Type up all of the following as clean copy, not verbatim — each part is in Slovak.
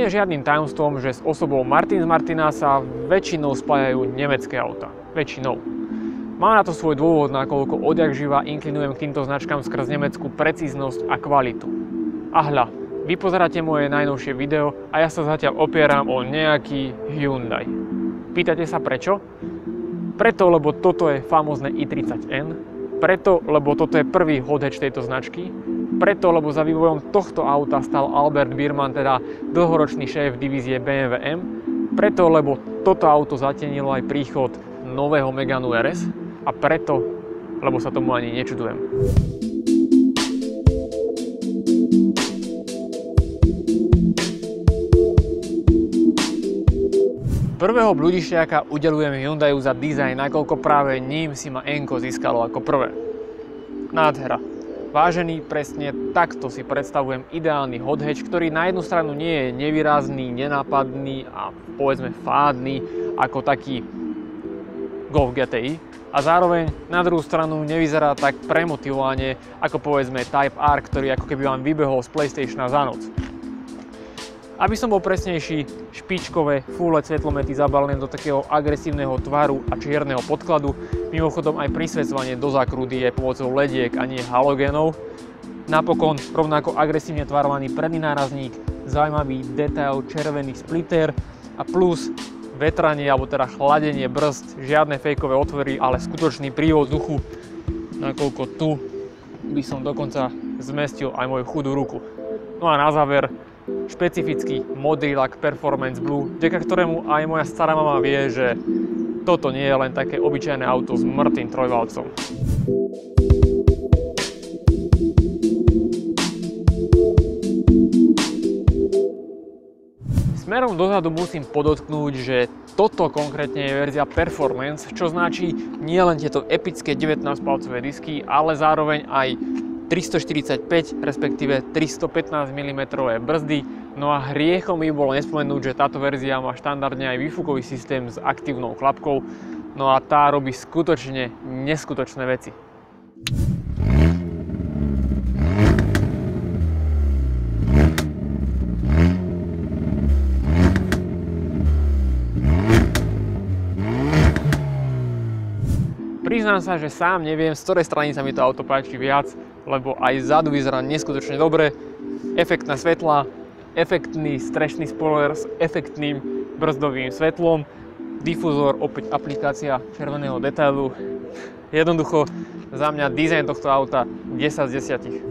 Nie je žiadnym tajomstvom, že s osobou Martin z Martina sa väčšinou spájajú nemecké auta. Väčšinou. Má na to svoj dôvod, nakoľko odjakživa inklinujem k týmto značkám skrz nemeckú precíznosť a kvalitu. A hľa, vy pozeráte moje najnovšie video a ja sa zatiaľ opieram o nejaký Hyundai. Pýtate sa prečo? Preto, lebo toto je famózne i30N, preto, lebo toto je prvý hot hatch tejto značky, preto, lebo za vývojom tohto auta stal Albert Biermann, teda dlhoročný šéf divízie BMW M, preto, lebo toto auto zatienilo aj príchod nového Meganu RS a preto, lebo sa tomu ani nečudujem. Prvého bludišiaka udeľujem Hyundaiu za dizajn, nakoľko práve ním si ma Enko získalo ako prvé. Nádhera. Vážený, presne takto si predstavujem ideálny hot hatch, ktorý na jednu stranu nie je nevýrazný, nenápadný a povedzme fádny ako taký Golf GTI a zároveň na druhú stranu nevyzerá tak premotivovane ako povedzme Type R, ktorý ako keby vám vybehol z PlayStationa za noc. Aby som bol presnejší, špičkové full LED svetlomety zabalené do takého agresívneho tvaru a čierneho podkladu, mimochodom aj prisvedcovanie do zákrúdy je pomocou lediek a nie halogénov. Napokon rovnako agresívne tvarovaný predný nárazník, zaujímavý detail červený splitter a plus vetranie alebo teda chladenie brzd, žiadne fejkové otvory, ale skutočný prívod vzduchu, nakoľko tu by som dokonca zmestil aj moju chudú ruku. No a na záver špecifický modrý lak Performance Blue, vďaka ktorému aj moja stará mama vie, že toto nie je len také obyčajné auto s mŕtvým trojvalcom. Smerom dozadu musím podotknúť, že toto konkrétne je verzia Performance, čo značí nielen tieto epické 19-palcové disky, ale zároveň aj 345, respektíve 315 mm brzdy. No a hriechom by bolo nespomenúť, že táto verzia má štandardne aj výfukový systém s aktívnou klapkou. No a tá robí skutočne neskutočné veci. Priznám sa, že sám neviem, z ktorej strany sa mi to auto páči viac, lebo aj vzadu vyzerá neskutočne dobre. Efektné svetlá, efektný strešný spoiler s efektným brzdovým svetlom, difuzor, opäť aplikácia červeného detailu. Jednoducho za mňa dizajn tohto auta 10 z 10.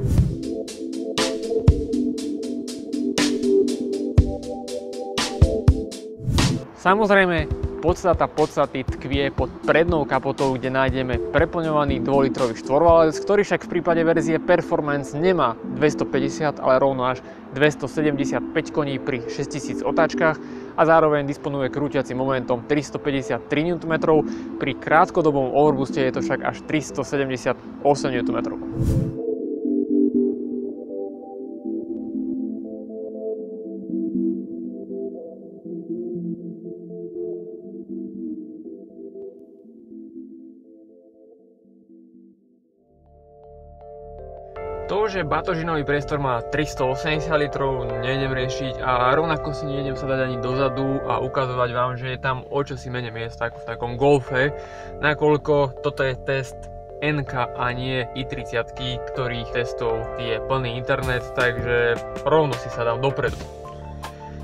Samozrejme, podstata podstaty tkvie pod prednou kapotou, kde nájdeme preplňovaný 2-litrový štvorvalec, ktorý však v prípade verzie Performance nemá 250, ale rovno až 275 koní pri 6000 otáčkach a zároveň disponuje krútiacim momentom 353 Nm, pri krátkodobom overbooste je to však až 378 Nm. To, že batožinový priestor má 380 litrov, nejdem riešiť a rovnako si nejdem sa dať ani dozadu a ukazovať vám, že je tam o čosi menej miesta ako v takom Golfe, nakoľko toto je test NK a nie i30, ktorých testov je plný internet, takže rovno si sa dám dopredu.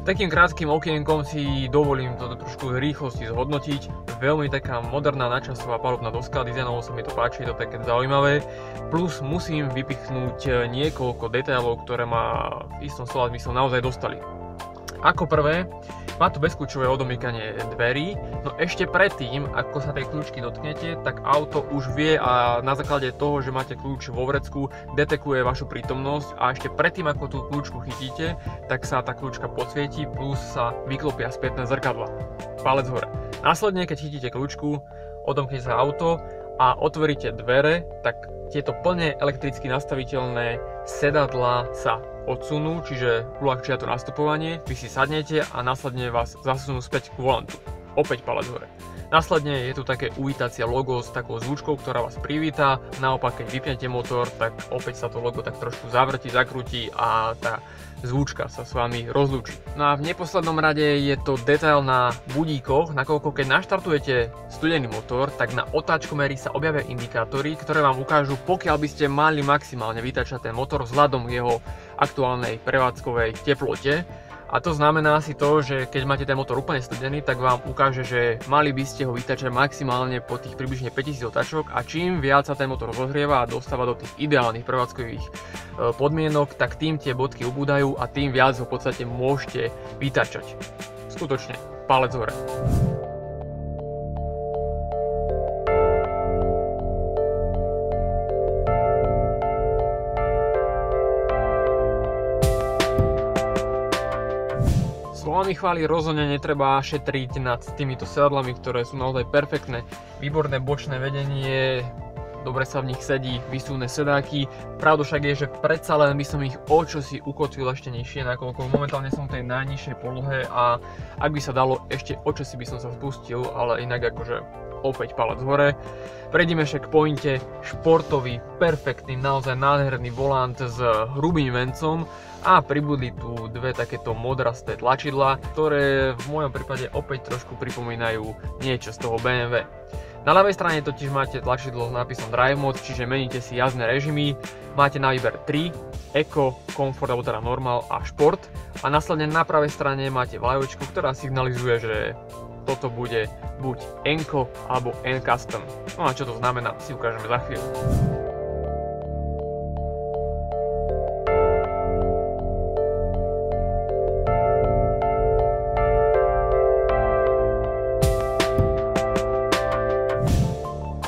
Takým krátkým okienkom si dovolím toto trošku v rýchlosti zhodnotiť. Veľmi taká moderná načasová palubná doska, dizajnovo sa mi to páči, je to také zaujímavé. Plus musím vypichnúť niekoľko detailov, ktoré ma v istom slova zmysle naozaj dostali. Ako prvé, má to bezkľúčové odomykanie dverí, no ešte predtým, ako sa tej kľúčky dotknete, tak auto už vie a na základe toho, že máte kľúč vo vrecku, detekuje vašu prítomnosť a ešte predtým, ako tú kľúčku chytíte, tak sa tá kľúčka podsvieti, plus sa vyklopia spätné zrkadlá. Palec hore. Následne, keď chytíte kľúčku, odomknete sa auto a otvoríte dvere, tak tieto plne elektricky nastaviteľné sedadlá sa odsunú, čiže uľahčia to nastupovanie, vy si sadnete a následne vás zasunú späť k volantu. Opäť palec hore. Následne je tu také uvítacie logo s takou zvučkou, ktorá vás privíta. Naopak, keď vypnete motor, tak opäť sa to logo tak trošku zavrti, zakrúti a tá zvučka sa s vami rozlúči. No a v neposlednom rade je to detail na budíkoch, nakoľko keď naštartujete studený motor, tak na otáčkomeri sa objavia indikátory, ktoré vám ukážu, pokiaľ by ste mali maximálne vytáčať ten motor vzhľadom k jeho aktuálnej prevádzkovej teplote. A to znamená si to, že keď máte ten motor úplne studený, tak vám ukáže, že mali by ste ho vytáčať maximálne po tých približne 5000 otáčok, a čím viac sa ten motor zohrieva a dostáva do tých ideálnych prevádzkových podmienok, tak tým tie bodky ubúdajú a tým viac ho v podstate môžete vytáčať. Skutočne, palec hore. Slovami chvály rozhodne netreba šetriť nad týmito sedadlami, ktoré sú naozaj perfektné. Výborné bočné vedenie, dobre sa v nich sedí, vysúvne sedáky. Pravda však je, že predsa len by som ich o čosi ukotvil ešte nižšie, nakoľko momentálne som v tej najnižšej polohe a ak by sa dalo, ešte o čosi by som sa spustil, ale inak akože opäť palec hore. Prejdeme však k pointe. Športový, perfektný, naozaj nádherný volant s hrubým vencom a pribudli tu dve takéto modrasté tlačidlá, ktoré v mojom prípade opäť trošku pripomínajú niečo z toho BMW. Na ľavej strane totiž máte tlačidlo s nápisom Drive Mode, čiže meníte si jazdné režimy. Máte na výber 3, Eco, Comfort alebo teda Normal a Šport. A následne na pravej strane máte vlajočku, ktorá signalizuje, že toto bude buď Enco alebo N-Custom. No a čo to znamená, si ukážeme za chvíľu.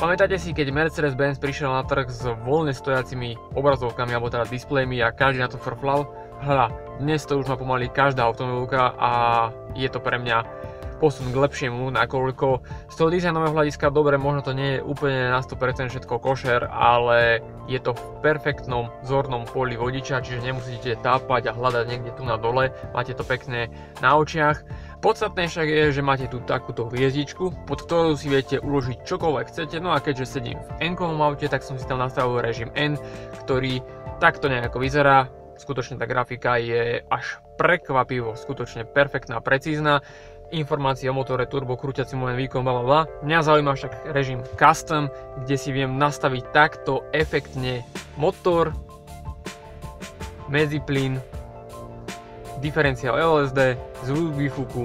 Pamätáte si, keď Mercedes-Benz prišiel na trh s voľne stojacimi obrazovkami alebo teda displejmi a každý na to frflal? Hľa, dnes to už má pomaly každá automobilka a je to pre mňa posun k lepšiemu, nakoľko z toho dizajnového hľadiska dobre, možno to nie je úplne na 100% všetko košer, ale je to v perfektnom zornom poli vodiča, čiže nemusíte tápať a hľadať niekde tu na dole, máte to pekné na očiach. Podstatné však je, že máte tu takúto hviezdičku, pod ktorú si viete uložiť čokoľvek chcete, no a keďže sedím v N-kovom aute, tak som si tam nastavil režim N, ktorý takto nejako vyzerá. Skutočne tá grafika je až prekvapivo, skutočne perfektná, precízna. Informácie o motore, turbo, krúťací moment, výkon, blablabla. Mňa zaujíma však režim Custom, kde si viem nastaviť takto efektne motor, medziplyn, diferenciál LSD, zvuk výfuku,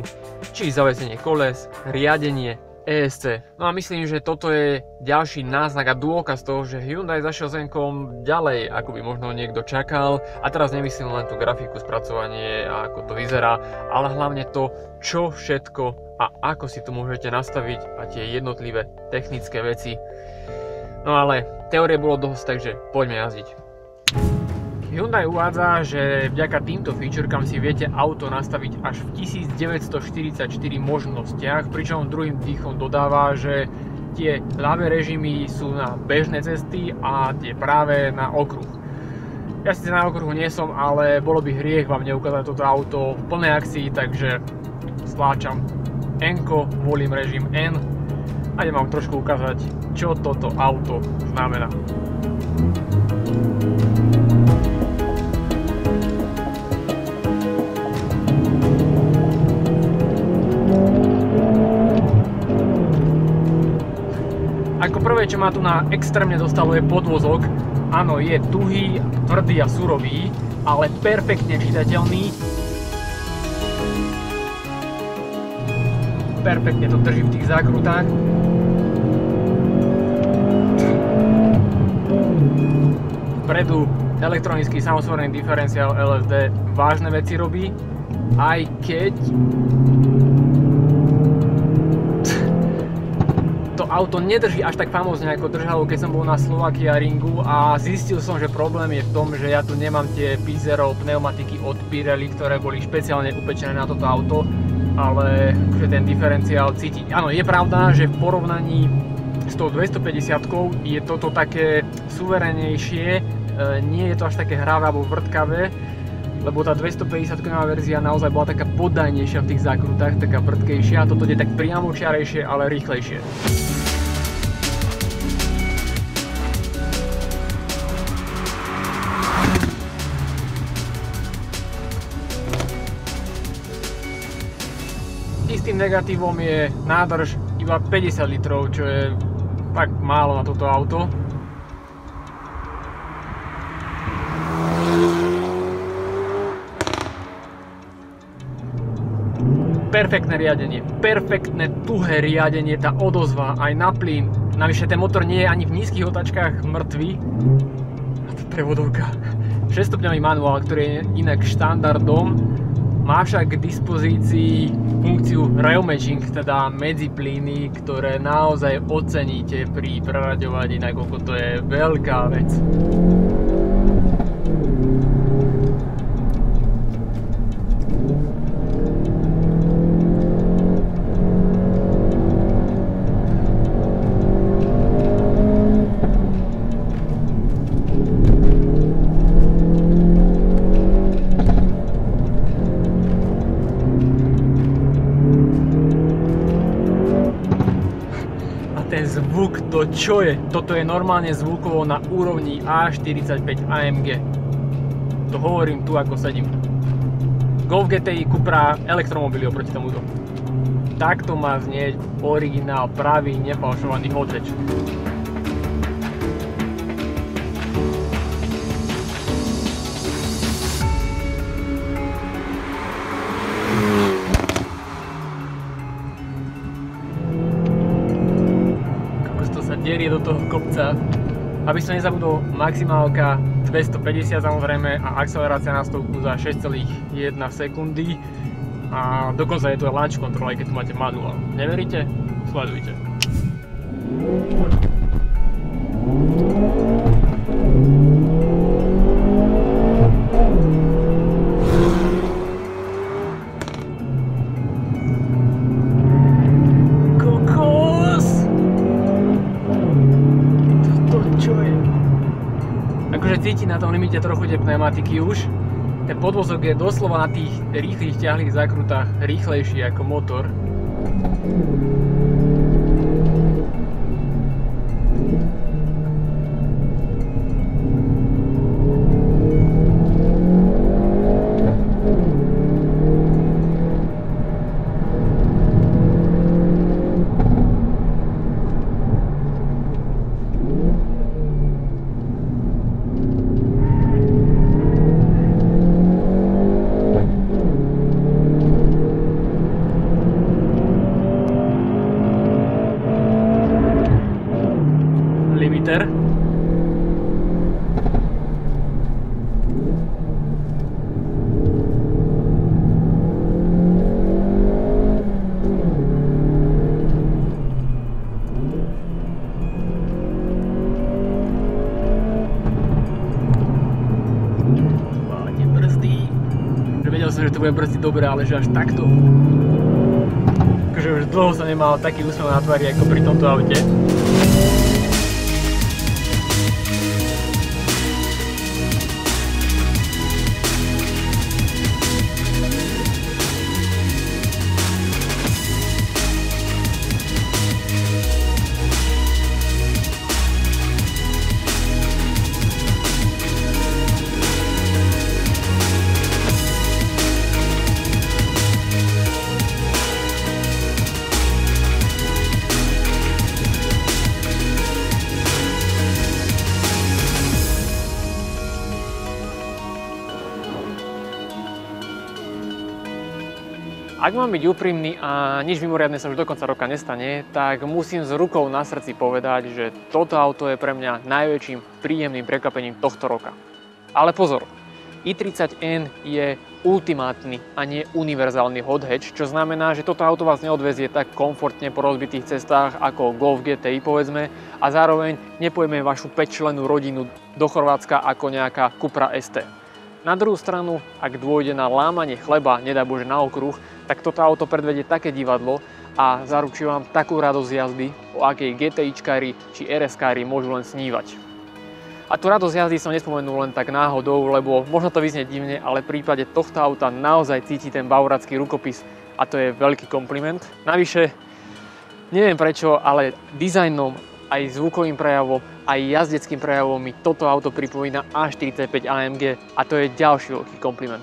či zavesenie koles, riadenie, ESC. No a myslím, že toto je ďalší náznak a dôkaz toho, že Hyundai zašiel s N-kom ďalej, ako by možno niekto čakal. A teraz nemyslím len tú grafiku, spracovanie a ako to vyzerá, ale hlavne to, čo všetko a ako si to môžete nastaviť a tie jednotlivé technické veci. No ale teórie bolo dosť, takže poďme jazdiť. Hyundai uvádza, že vďaka týmto featurekám si viete auto nastaviť až v 1944 možnostiach, pričom druhým dýchom dodáva, že tie ľavé režimy sú na bežné cesty a tie práve na okruh. Ja síce na okruhu nie som, ale bolo by hriech vám neukázať toto auto v plnej akcii, takže stláčam N-ko, volím režim N a idem vám trošku ukázať, čo toto auto znamená. Ako prvé, čo ma tu na extrémne dostalo, je podvozok. Áno, je tuhý, tvrdý a surový, ale perfektne čitateľný. Perfektne to drží v tých zákrutách. Vpredu elektronický samosvorný diferenciál LSD vážne veci robí, aj keď to auto nedrží až tak famózne, ako držalo, keď som bol na Slovakia ringu, a zistil som, že problém je v tom, že ja tu nemám tie P-Zero pneumatiky od Pirelli, ktoré boli špeciálne upečené na toto auto, ale že ten diferenciál cítiť. Áno, je pravda, že v porovnaní s tou 250-kou je toto také suverénejšie, nie je to až také hravé alebo vrtkavé. lebo tá 250-koňová verzia naozaj bola taká poddajnejšia v tých zákrutách, taká prudkejšia, a toto je tak priamočiarejšie, ale rýchlejšie. Istým negatívom je nádrž iba 50 litrov, čo je tak málo na toto auto. Perfektné riadenie, perfektné tuhé riadenie, tá odozva aj na plyn. Navyše ten motor nie je ani v nízkych otáčkach mŕtvý. A to prevodovka. 6-stupňový manuál, ktorý je inak štandardom, má však k dispozícii funkciu rail matching, teda medziplyny, ktoré naozaj oceníte pri preraďovaní, nakoľko to je veľká vec. Ten zvuk, to čo je? Toto je normálne zvukovo na úrovni A45 AMG. To hovorím tu, ako sedím. Golf GTI, Cupra, elektromobily oproti tomuto. Takto má znieť originál, pravý, nefalšovaný hot hatch. Derie do toho kopca. Aby som nezabudol, maximálka 250 samozrejme a akcelerácia na stovku za 6,1 sekundy. A dokonca je tu aj launch control, aj keď tu máte manuál. Neveríte? Sledujte. Akože cíti na tom limite trochu tie pneumatiky už. Ten podvozok je doslova na tých rýchlych ťahlých zákrutách rýchlejší ako motor. Limiter. Tie brzdy. Vedel som, že to bude brzdiť dobre, ale že až takto. Akože už dlho som nemal taký úsmev na tvári ako pri tomto aute. Ak mám byť úprimný a nič mimoriadne sa už do konca roka nestane, tak musím s rukou na srdci povedať, že toto auto je pre mňa najväčším príjemným prekvapením tohto roka. Ale pozor, i30N je ultimátny a nie univerzálny hot hatch, čo znamená, že toto auto vás neodvezie tak komfortne po rozbitých cestách ako Golf GTI povedzme a zároveň nepojme vašu 5-člennú rodinu do Chorvátska ako nejaká Cupra ST. Na druhú stranu, ak dôjde na lámanie chleba, nedaj Bože na okruh, tak toto auto predvedie také divadlo a zaručí vám takú radosť jazdy, o akej GTIčkári či RS-kári môžu len snívať. A tú radosť jazdy som nespomenul len tak náhodou, lebo možno to vyznie divne, ale v prípade tohto auta naozaj cíti ten bavorácky rukopis a to je veľký kompliment. Navyše, neviem prečo, ale dizajnom, aj zvukovým prejavom, aj jazdeckým prejavom mi toto auto pripomína A45 AMG a to je ďalší veľký kompliment.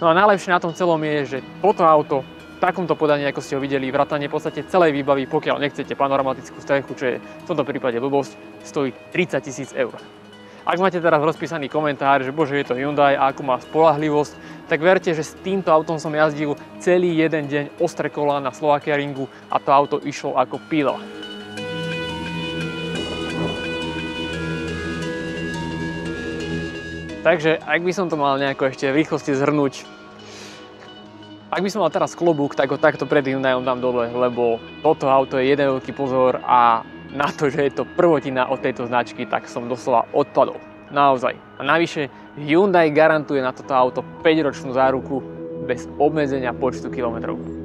No a najlepšie na tom celom je, že toto auto v takomto podaní, ako ste ho videli, vrátane v podstate celej výbavy, pokiaľ nechcete panoramatickú strechu, čo je v tomto prípade blbosť, stojí 30 000 eur. Ak máte teraz rozpísaný komentár, že bože, je to Hyundai a akú má spoľahlivosť, tak verte, že s týmto autom som jazdil celý jeden deň ostré kola na Slovakia Ringu a to auto išlo ako píla. Takže ak by som to mal nejako ešte v rýchlosti zhrnúť, ak by som mal teraz klobúk, tak ho takto pred Hyundaiom dám dole, lebo toto auto je jeden veľký pozor a na to, že je to prvotina od tejto značky, tak som doslova odpadol. Naozaj. A navyše Hyundai garantuje na toto auto 5-ročnú záruku bez obmedzenia počtu kilometrov.